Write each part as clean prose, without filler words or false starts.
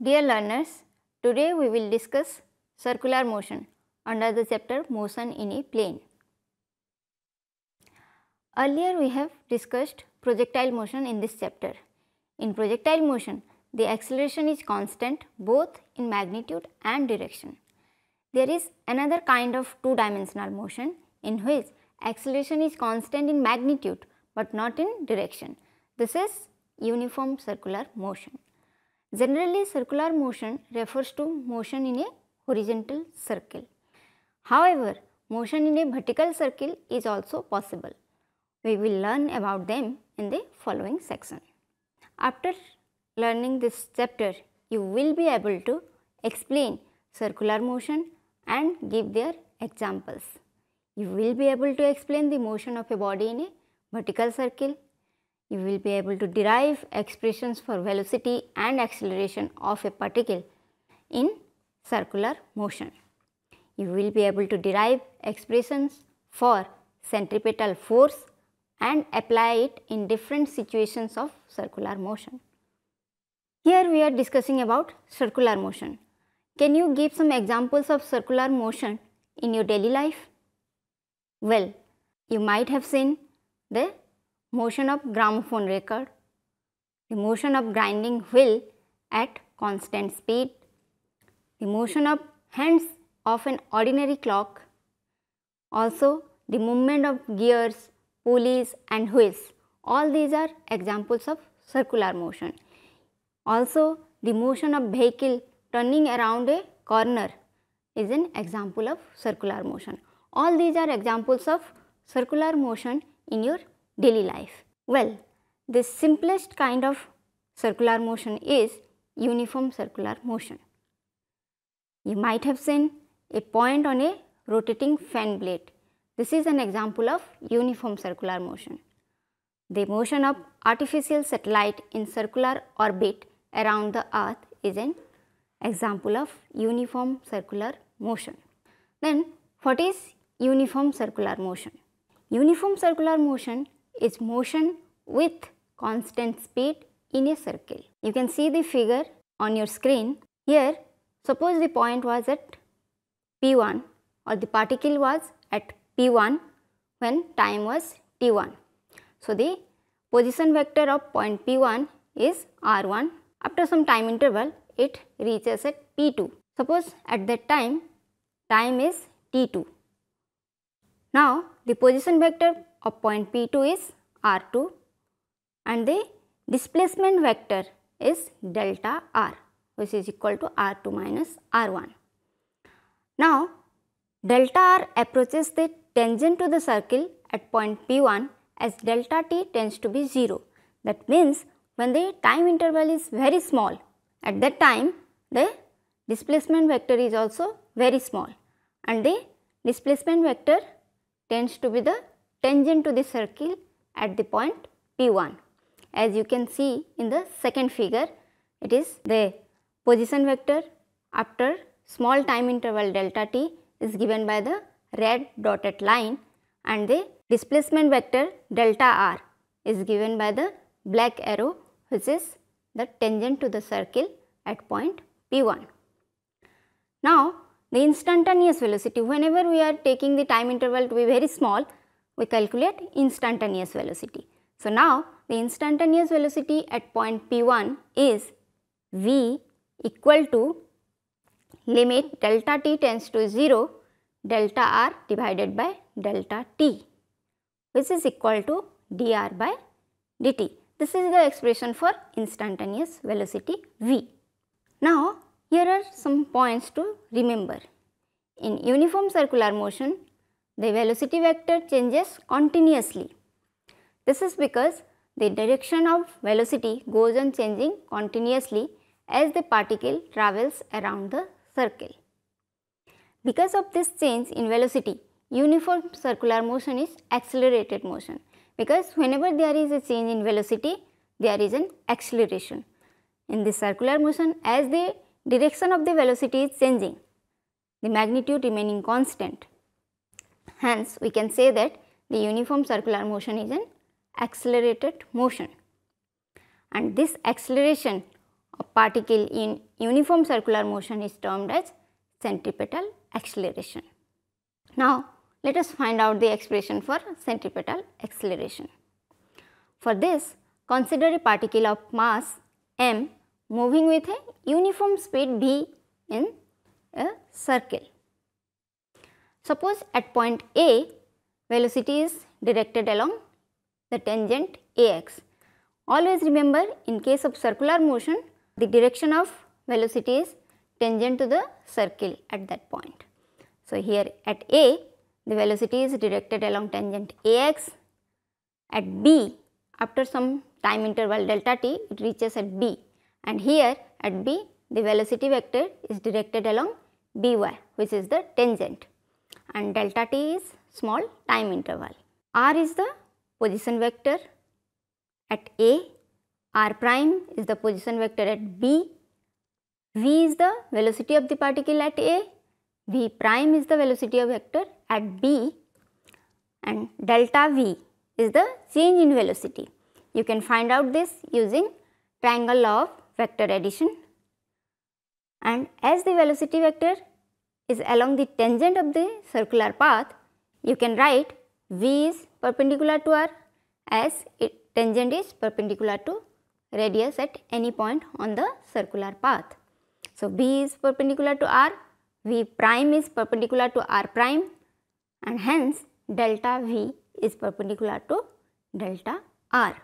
Dear learners, today we will discuss circular motion under the chapter Motion in a Plane. Earlier we have discussed projectile motion in this chapter. In projectile motion, the acceleration is constant both in magnitude and direction. There is another kind of two-dimensional motion in which acceleration is constant in magnitude but not in direction. This is uniform circular motion. Generally, circular motion refers to motion in a horizontal circle. However, motion in a vertical circle is also possible. We will learn about them in the following section. After learning this chapter, you will be able to explain circular motion and give their examples. You will be able to explain the motion of a body in a vertical circle. You will be able to derive expressions for velocity and acceleration of a particle in circular motion. You will be able to derive expressions for centripetal force and apply it in different situations of circular motion. Here we are discussing about circular motion. Can you give some examples of circular motion in your daily life? Well, you might have seen the motion of gramophone record, the motion of grinding wheel at constant speed, the motion of hands of an ordinary clock, also the movement of gears, pulleys and wheels. All these are examples of circular motion. Also, the motion of vehicle turning around a corner is an example of circular motion. All these are examples of circular motion in your daily life. Well, the simplest kind of circular motion is uniform circular motion. You might have seen a point on a rotating fan blade. This is an example of uniform circular motion. The motion of artificial satellite in circular orbit around the earth is an example of uniform circular motion. Then, what is uniform circular motion? Uniform circular motion is motion with constant speed in a circle. You can see the figure on your screen. Here, suppose the point was at P1 or the particle was at P1 when time was T1. So, the position vector of point P1 is R1. After some time interval, it reaches at P2. Suppose at that time is T2. Now, the position vector of point P2 is R2 and the displacement vector is delta R, which is equal to R2 minus R1. Now, delta R approaches the tangent to the circle at point P1 as delta T tends to be 0. That means, when the time interval is very small, at that time the displacement vector is also very small and the displacement vector tends to be the tangent to the circle at the point P1. As you can see in the second figure, it is the position vector after small time interval delta t is given by the red dotted line and the displacement vector delta r is given by the black arrow, which is the tangent to the circle at point P1. Now, the instantaneous velocity, whenever we are taking the time interval to be very small, we calculate instantaneous velocity. So, now the instantaneous velocity at point P1 is v equal to limit delta t tends to 0 delta r divided by delta t, which is equal to dr by dt. This is the expression for instantaneous velocity v. Now, here are some points to remember. In uniform circular motion, the velocity vector changes continuously. This is because the direction of velocity goes on changing continuously as the particle travels around the circle. Because of this change in velocity, uniform circular motion is accelerated motion, because whenever there is a change in velocity, there is an acceleration. In this circular motion, as the direction of the velocity is changing, the magnitude remaining constant. Hence, we can say that the uniform circular motion is an accelerated motion. And this acceleration of particle in uniform circular motion is termed as centripetal acceleration. Now, let us find out the expression for centripetal acceleration. For this, consider a particle of mass m moving with a uniform speed v in a circle. Suppose at point A, velocity is directed along the tangent ax. Always remember, in case of circular motion, the direction of velocity is tangent to the circle at that point. So, here at A, the velocity is directed along tangent ax. At B, after some time interval delta t, it reaches at B, and here at B, the velocity vector is directed along by, which is the tangent, and delta t is small time interval. R is the position vector at A, r prime is the position vector at B, v is the velocity of the particle at A, v prime is the velocity of vector at B, and delta v is the change in velocity. You can find out this using triangle law of vector addition, and as the velocity vector is along the tangent of the circular path, you can write v is perpendicular to r as tangent is perpendicular to radius at any point on the circular path. So, v is perpendicular to r, v prime is perpendicular to r prime, and hence delta v is perpendicular to delta r.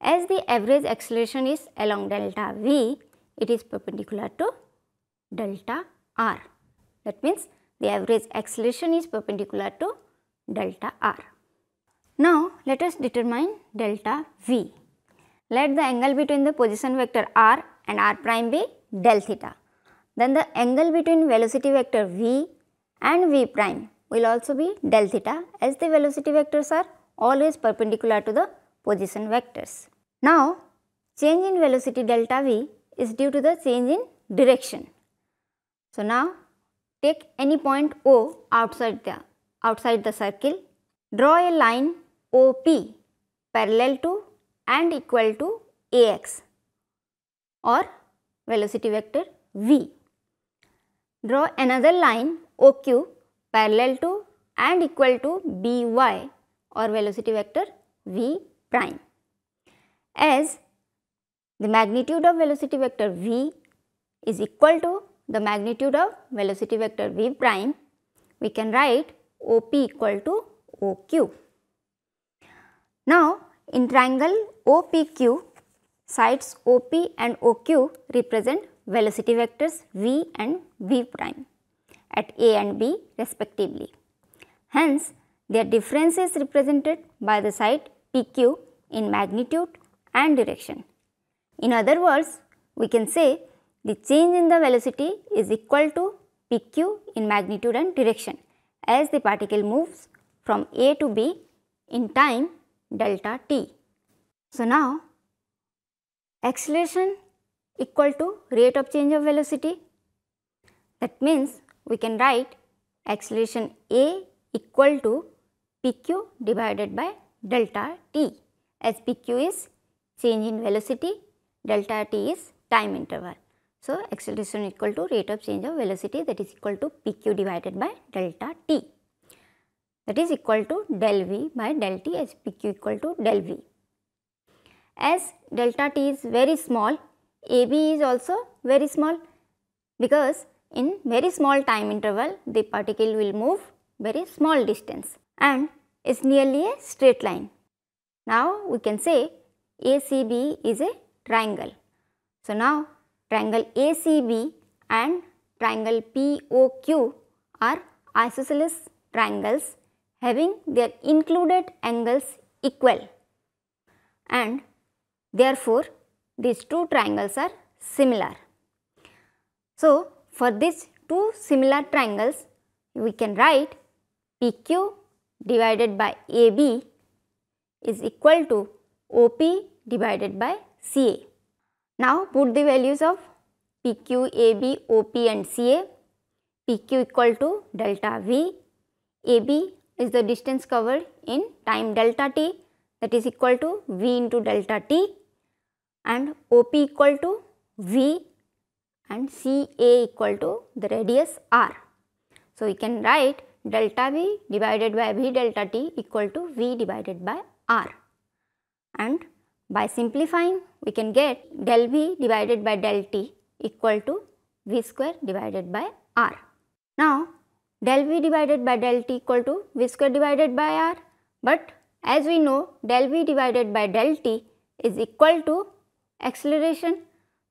As the average acceleration is along delta v, it is perpendicular to delta r. That means, the average acceleration is perpendicular to delta r. Now, let us determine delta v. Let the angle between the position vector r and r prime be del theta. Then the angle between velocity vector v and v prime will also be del theta, as the velocity vectors are always perpendicular to the position vectors. Now, change in velocity delta v is due to the change in direction. So, now take any point O outside the circle, draw a line OP parallel to and equal to ax or velocity vector v. Draw another line OQ parallel to and equal to by or velocity vector v prime. As the magnitude of velocity vector v is equal to the magnitude of velocity vector v prime, we can write OP equal to OQ. Now, in triangle OPQ, sides OP and OQ represent velocity vectors v and v prime at A and B respectively. Hence, their difference is represented by the side PQ in magnitude and direction. In other words, we can say the change in the velocity is equal to PQ in magnitude and direction as the particle moves from A to B in time delta t. So, now acceleration equal to rate of change of velocity. That means, we can write acceleration A equal to PQ divided by delta t, as PQ is change in velocity, delta t is time interval. So, acceleration equal to rate of change of velocity, that is equal to PQ divided by delta t, that is equal to del v by del t, as PQ equal to del v. As delta t is very small, AB is also very small, because in very small time interval the particle will move very small distance and is nearly a straight line. Now, we can say ACB is a triangle. So, now triangle ACB and triangle POQ are isosceles triangles having their included angles equal, and therefore, these two triangles are similar. So, for these two similar triangles, we can write PQ divided by AB is equal to OP divided by CA. Now, put the values of PQ, AB, OP and CA. PQ equal to delta V, AB is the distance covered in time delta t, that is equal to V into delta t, and OP equal to V and CA equal to the radius r. So, we can write delta V divided by V delta t equal to V divided by r, and by simplifying we can get del V divided by del t equal to V square divided by r. Now, del V divided by del t equal to V square divided by r, but as we know del V divided by del t is equal to acceleration.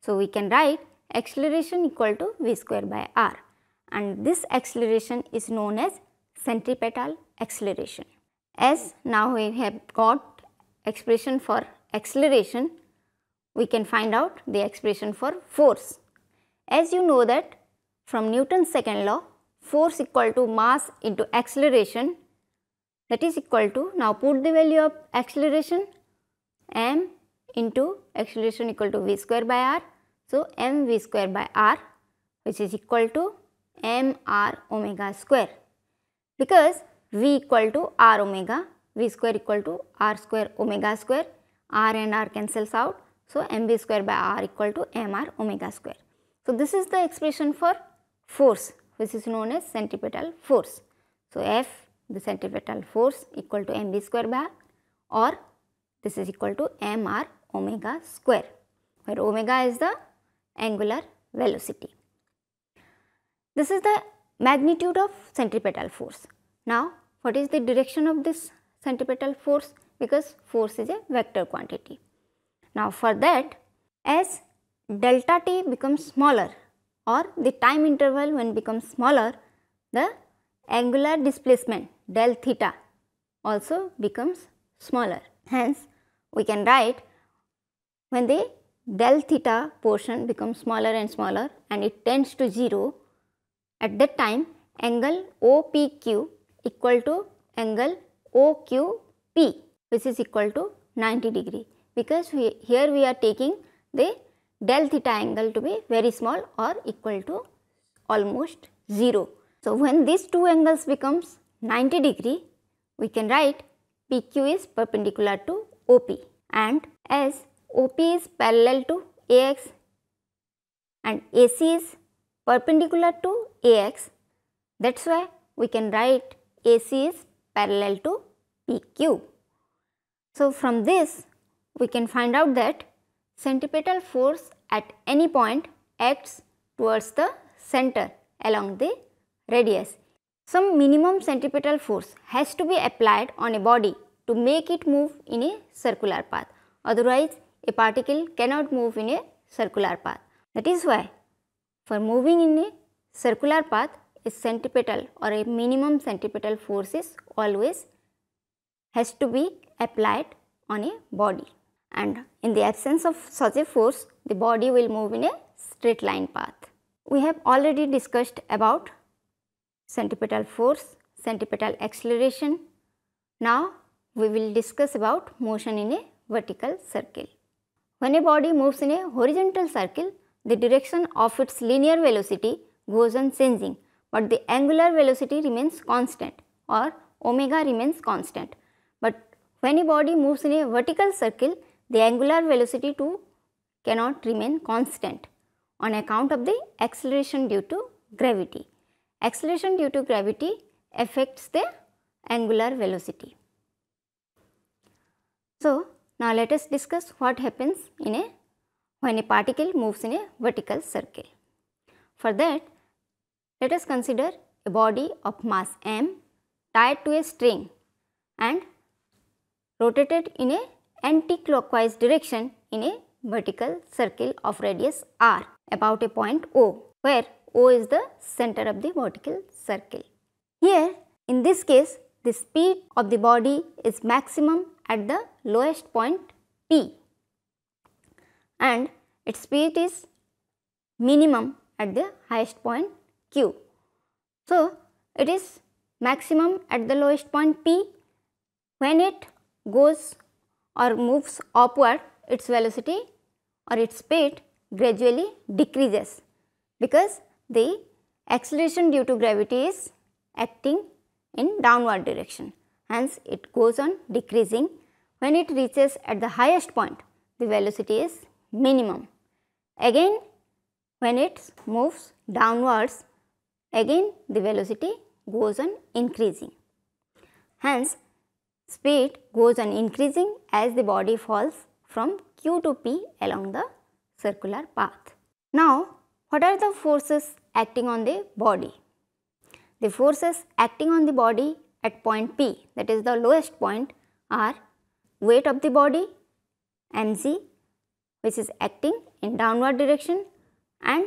So, we can write acceleration equal to V square by r, and this acceleration is known as centripetal acceleration. As now we have got expression for acceleration, we can find out the expression for force. As you know that from Newton's second law, force equal to mass into acceleration, that is equal to, now put the value of acceleration, m into acceleration equal to V square by r. So, mv square by r, which is equal to mr omega square, because v equal to r omega, v square equal to r square omega square, r and r cancels out. So, mv square by r equal to mr omega square. So, this is the expression for force, which is known as centripetal force. So, F, the centripetal force, equal to mv square by r, or this is equal to mr omega square, where omega is the angular velocity. This is the magnitude of centripetal force. Now, what is the direction of this centripetal force? Because force is a vector quantity. Now, for that, as delta t becomes smaller, or the time interval when becomes smaller, the angular displacement del theta also becomes smaller. Hence, we can write when the del theta portion becomes smaller and smaller and it tends to 0, at that time angle OPQ equal to angle OQP, which is equal to 90 degree, because here we are taking the del theta angle to be very small or equal to almost 0. So, when these two angles becomes 90 degree, we can write PQ is perpendicular to OP, and as OP is parallel to AX and AC is perpendicular to AX, that is why we can write AC is parallel to PQ. So, from this we can find out that centripetal force at any point acts towards the center along the radius. Some minimum centripetal force has to be applied on a body to make it move in a circular path, otherwise a particle cannot move in a circular path. That is why for moving in a circular path, a centripetal or a minimum centripetal force is always has to be applied on a body, and in the absence of such a force, the body will move in a straight line path. We have already discussed about centripetal force, centripetal acceleration. Now, we will discuss about motion in a vertical circle. When a body moves in a horizontal circle, the direction of its linear velocity goes on changing, but the angular velocity remains constant, or omega remains constant. But when a body moves in a vertical circle, the angular velocity too cannot remain constant on account of the acceleration due to gravity. Acceleration due to gravity affects the angular velocity. So, now let us discuss what happens when a particle moves in a vertical circle. For that, let us consider a body of mass m tied to a string and rotated in a anti-clockwise direction in a vertical circle of radius r about a point O, where O is the center of the vertical circle. Here, in this case, the speed of the body is maximum at the lowest point P, and its speed is minimum at the highest point Q. So, it is maximum at the lowest point P. When it goes or moves upward, its velocity or its speed gradually decreases, because the acceleration due to gravity is acting in downward direction. Hence, it goes on decreasing. When it reaches at the highest point, the velocity is minimum. Again, when it moves downwards, again the velocity goes on increasing. Hence, speed goes on increasing as the body falls from Q to P along the circular path. Now, what are the forces acting on the body? The forces acting on the body at point P, that is the lowest point, are weight of the body mg, which is acting in downward direction, and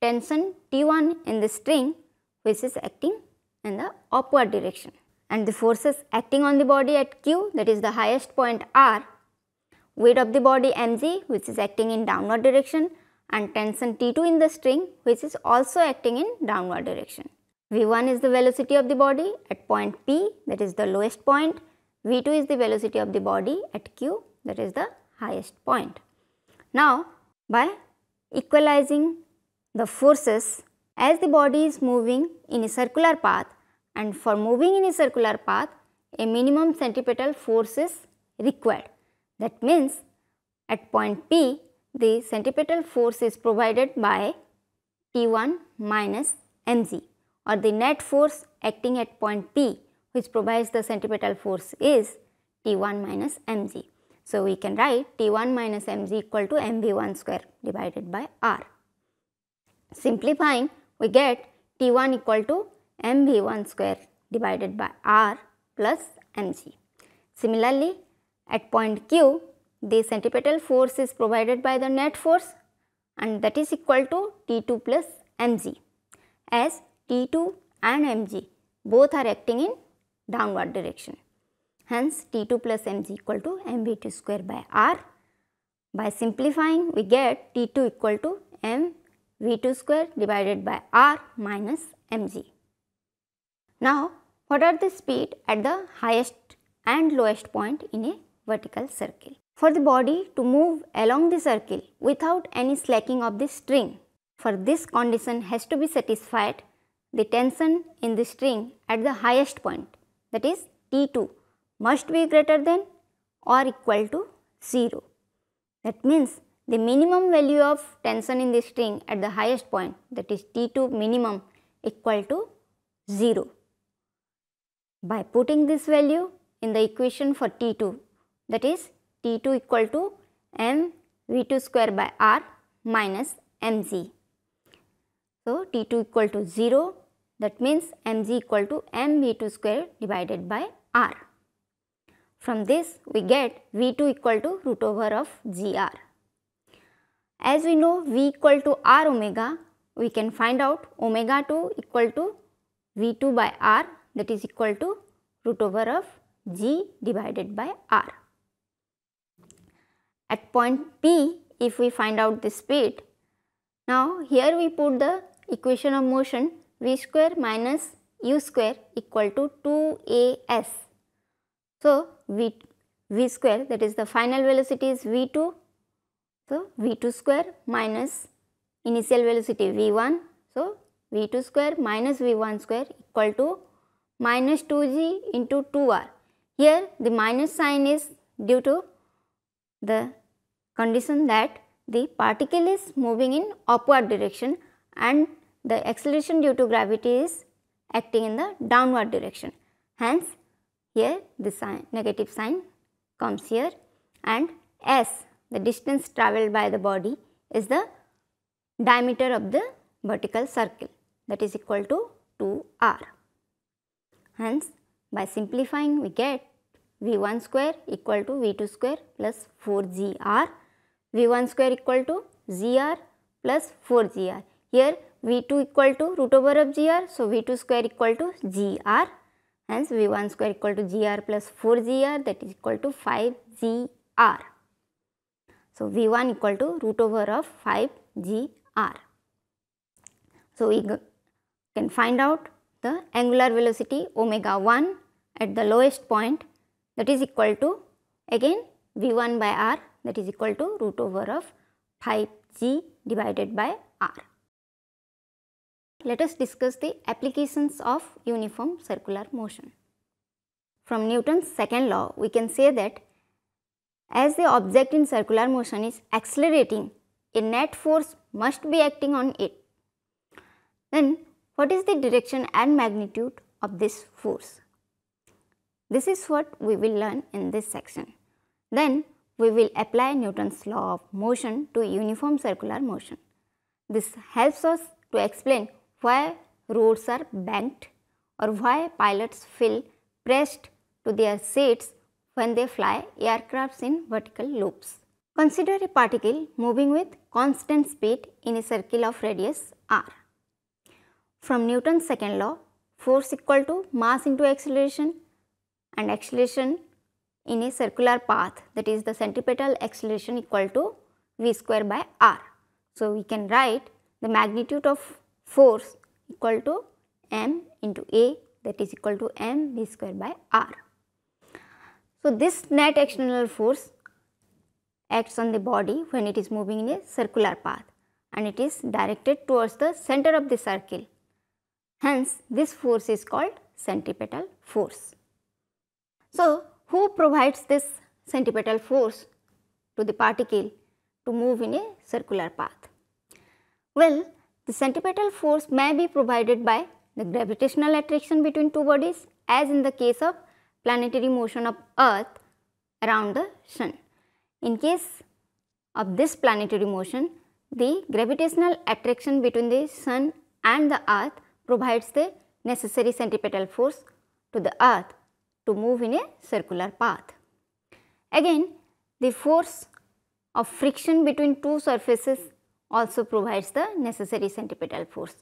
tension T1 in the string, which is acting in the upward direction. And the forces acting on the body at Q, that is the highest point, are weight of the body mg, which is acting in downward direction, and tension T2 in the string, which is also acting in downward direction. V1 is the velocity of the body at point P, that is the lowest point. V2 is the velocity of the body at Q, that is the highest point. Now, by equalizing the forces as the body is moving in a circular path, and for moving in a circular path, a minimum centripetal force is required. That means, at point P, the centripetal force is provided by T1 minus mg, or the net force acting at point P, which provides the centripetal force, is T1 minus mg. So, we can write T1 minus mg equal to mv1 square divided by r. Simplifying, we get T1 equal to mv1 square divided by r plus mg. Similarly, at point Q, the centripetal force is provided by the net force, and that is equal to T2 plus mg, as T2 and mg both are acting in downward direction. Hence, T2 plus mg equal to mv2 square by r. By simplifying, we get T2 equal to mv2 square divided by r minus mg. Now, what are the speed at the highest and lowest point in a vertical circle? For the body to move along the circle without any slacking of the string, for this condition has to be satisfied, the tension in the string at the highest point, that is T2, must be greater than or equal to 0. That means, the minimum value of tension in the string at the highest point, that is T2 minimum, equal to 0. By putting this value in the equation for T2, that is T2 equal to mv2 square by r minus mg. So, T2 equal to 0, that means mg equal to mv2 square divided by r. From this, we get V2 equal to root over of gr. As we know V equal to r omega, we can find out omega 2 equal to V2 by r, that is equal to root over of g divided by r. At point P, if we find out the speed, now here we put the equation of motion v square minus u square equal to 2as. So, v square, that is the final velocity, is v2. So, v2 square minus initial velocity v1. So, v2 square minus v1 square equal to minus 2g into 2r. Here the minus sign is due to the condition that the particle is moving in upward direction and the acceleration due to gravity is acting in the downward direction. Hence, here the sign, negative sign comes here, and s, the distance travelled by the body, is the diameter of the vertical circle, that is equal to 2r. Hence, by simplifying, we get v1 square equal to v2 square plus 4gr, v1 square equal to gr plus 4gr. Here v2 equal to root over of gr, so v2 square equal to gr. Hence, v1 square equal to gr plus 4gr, that is equal to 5gr. So, v1 equal to root over of 5gr. So, we can find out the angular velocity omega 1 at the lowest point, that is equal to again v1 by r, that is equal to root over of 5g divided by r. Let us discuss the applications of uniform circular motion. From Newton's second law, we can say that as the object in circular motion is accelerating, a net force must be acting on it. Then what is the direction and magnitude of this force? This is what we will learn in this section. Then we will apply Newton's law of motion to uniform circular motion. This helps us to explain why roads are banked or why pilots feel pressed to their seats when they fly aircrafts in vertical loops. Consider a particle moving with constant speed in a circle of radius r. From Newton's second law, force equal to mass into acceleration, and acceleration in a circular path, that is the centripetal acceleration, equal to v square by r. So, we can write the magnitude of force equal to m into a, that is equal to m v square by r. So, this net external force acts on the body when it is moving in a circular path, and it is directed towards the center of the circle. Hence, this force is called centripetal force. So, who provides this centripetal force to the particle to move in a circular path? Well, the centripetal force may be provided by the gravitational attraction between two bodies, as in the case of planetary motion of Earth around the Sun. In case of this planetary motion, the gravitational attraction between the Sun and the Earth provides the necessary centripetal force to the Earth to move in a circular path. Again, the force of friction between two surfaces also provides the necessary centripetal force,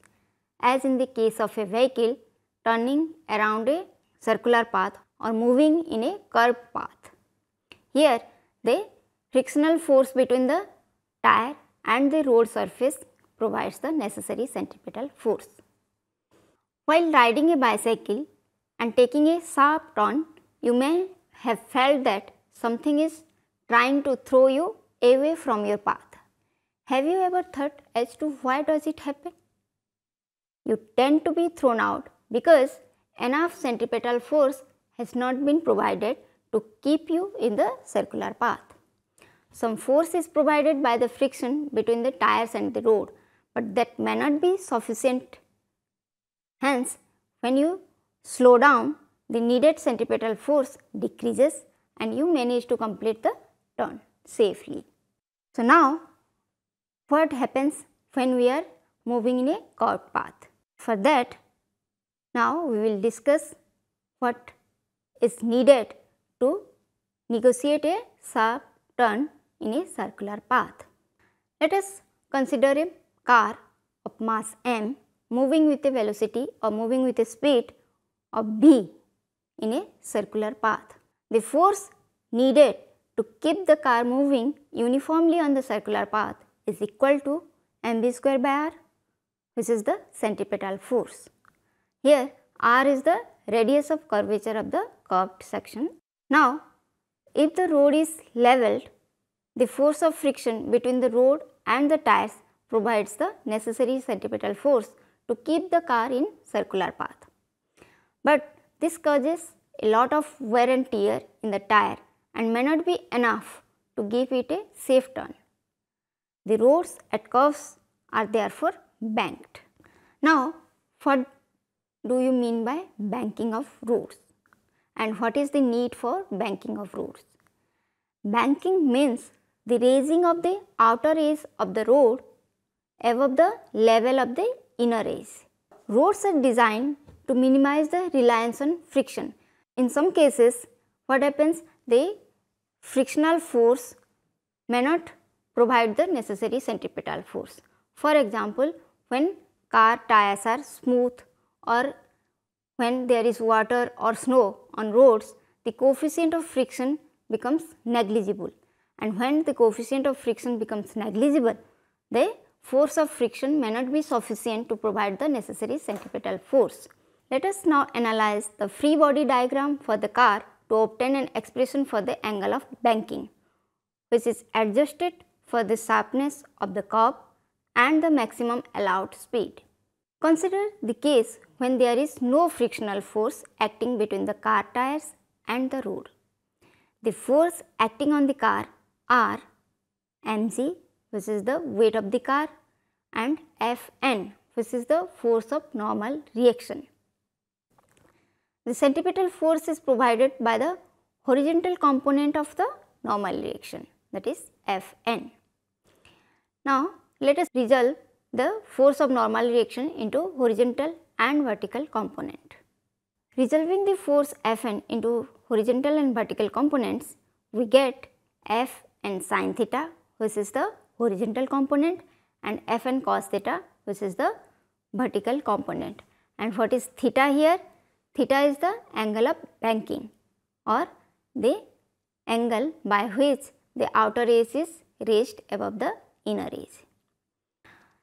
as in the case of a vehicle turning around a circular path or moving in a curved path. Here, the frictional force between the tire and the road surface provides the necessary centripetal force. While riding a bicycle and taking a sharp turn, you may have felt that something is trying to throw you away from your path. Have you ever thought as to why does it happen? You tend to be thrown out because enough centripetal force has not been provided to keep you in the circular path. Some force is provided by the friction between the tires and the road, but that may not be sufficient. Hence, when you slow down, the needed centripetal force decreases and you manage to complete the turn safely. So, now what happens when we are moving in a curved path? For that, now we will discuss what is needed to negotiate a sharp turn in a circular path. Let us consider a car of mass m moving with a velocity or moving with a speed of v in a circular path. The force needed to keep the car moving uniformly on the circular path is equal to mv square by r, which is the centripetal force. Here r is the radius of curvature of the curved section. Now, if the road is levelled, the force of friction between the road and the tires provides the necessary centripetal force to keep the car in circular path. But this causes a lot of wear and tear in the tire and may not be enough to give it a safe turn. The roads at curves are therefore banked. Now, what do you mean by banking of roads, and what is the need for banking of roads? Banking means the raising of the outer edge of the road above the level of the inner edge. Roads are designed to minimize the reliance on friction. In some cases, what happens, the frictional force may not provide the necessary centripetal force. For example, when car tires are smooth or when there is water or snow on roads, the coefficient of friction becomes negligible, and when the coefficient of friction becomes negligible, the force of friction may not be sufficient to provide the necessary centripetal force. Let us now analyze the free body diagram for the car to obtain an expression for the angle of banking, which is adjusted for the sharpness of the curve and the maximum allowed speed. Consider the case when there is no frictional force acting between the car tires and the road. The force acting on the car are mg, which is the weight of the car, and Fn, which is the force of normal reaction. The centripetal force is provided by the horizontal component of the normal reaction, that is Fn. Now, let us resolve the force of normal reaction into horizontal and vertical component. Resolving the force Fn into horizontal and vertical components, we get Fn sin theta, which is the horizontal component, and Fn cos theta, which is the vertical component. And what is theta here? Theta is the angle of banking, or the angle by which the outer edge is raised above the inner edge.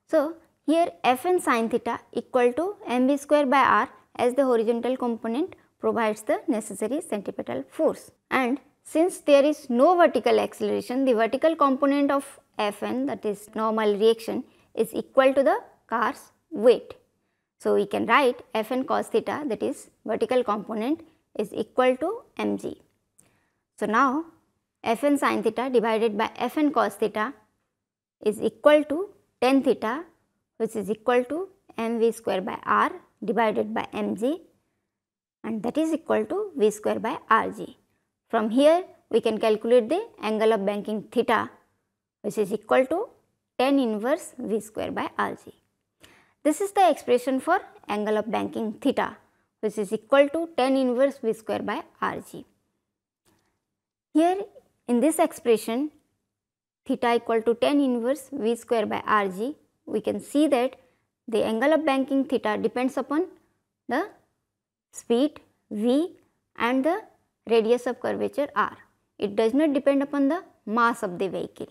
So, here Fn sin theta equal to mv square by r as the horizontal component provides the necessary centripetal force. And since there is no vertical acceleration, the vertical component of Fn, that is normal reaction, is equal to the car's weight. So, we can write Fn cos theta, that is vertical component, is equal to mg. So, now Fn sin theta divided by Fn cos theta is equal to tan theta, which is equal to mv square by r divided by mg, and that is equal to v square by rg. From here we can calculate the angle of banking theta, which is equal to tan inverse v square by rg. This is the expression for angle of banking theta, which is equal to tan inverse v square by rg. Here in this expression, theta equal to tan inverse v square by rg, we can see that the angle of banking theta depends upon the speed v and the radius of curvature r. It does not depend upon the mass of the vehicle.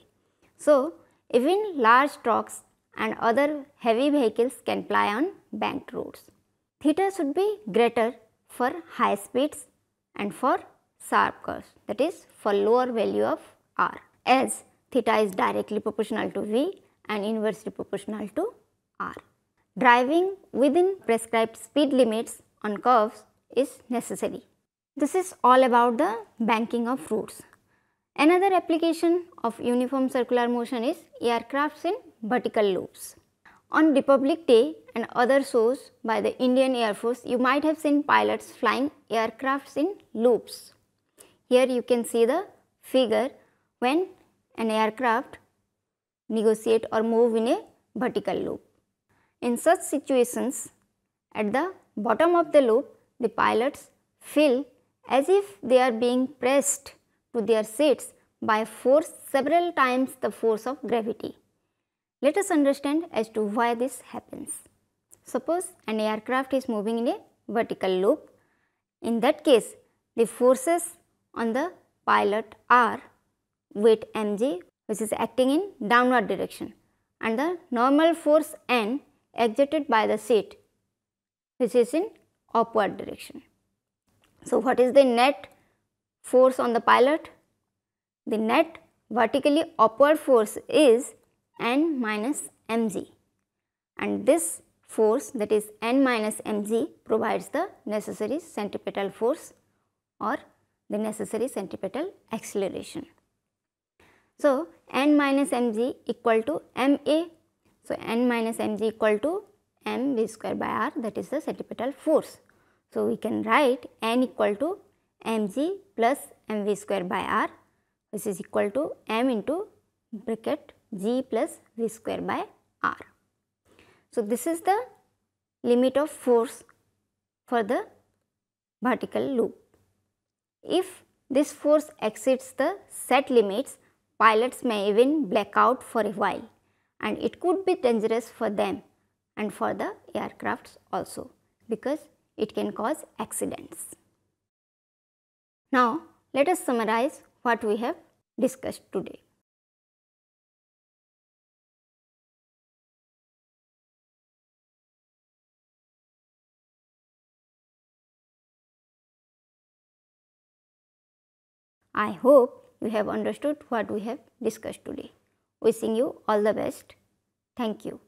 So, even large trucks and other heavy vehicles can ply on banked roads. Theta should be greater for high speeds and for sharp curves, that is for lower value of r, as theta is directly proportional to v and inversely proportional to r. Driving within prescribed speed limits on curves is necessary. This is all about the banking of roads. Another application of uniform circular motion is aircrafts in vertical loops. On Republic Day and other shows by the Indian Air Force, you might have seen pilots flying aircrafts in loops. Here you can see the figure when an aircraft negotiate or move in a vertical loop. In such situations, at the bottom of the loop, the pilots feel as if they are being pressed to their seats by force several times the force of gravity. Let us understand as to why this happens. Suppose an aircraft is moving in a vertical loop. In that case, the forces on the pilot are weight mg, which is acting in downward direction, and the normal force N exerted by the seat, which is in upward direction. So, what is the net force on the pilot? The net vertically upward force is N minus mg, and this force, that is N minus mg, provides the necessary centripetal force or the necessary centripetal acceleration. So, N minus mg equal to ma. So, N minus mg equal to m v square by r, that is the centripetal force. So, we can write N equal to mg plus mv square by r, which is equal to m into bracket g plus v square by r. So, this is the limit of force for the vertical loop. If this force exceeds the set limits, pilots may even black out for a while, and it could be dangerous for them and for the aircrafts also, because it can cause accidents. Now, let us summarize what we have discussed today. I hope you have understood what we have discussed today. Wishing you all the best. Thank you.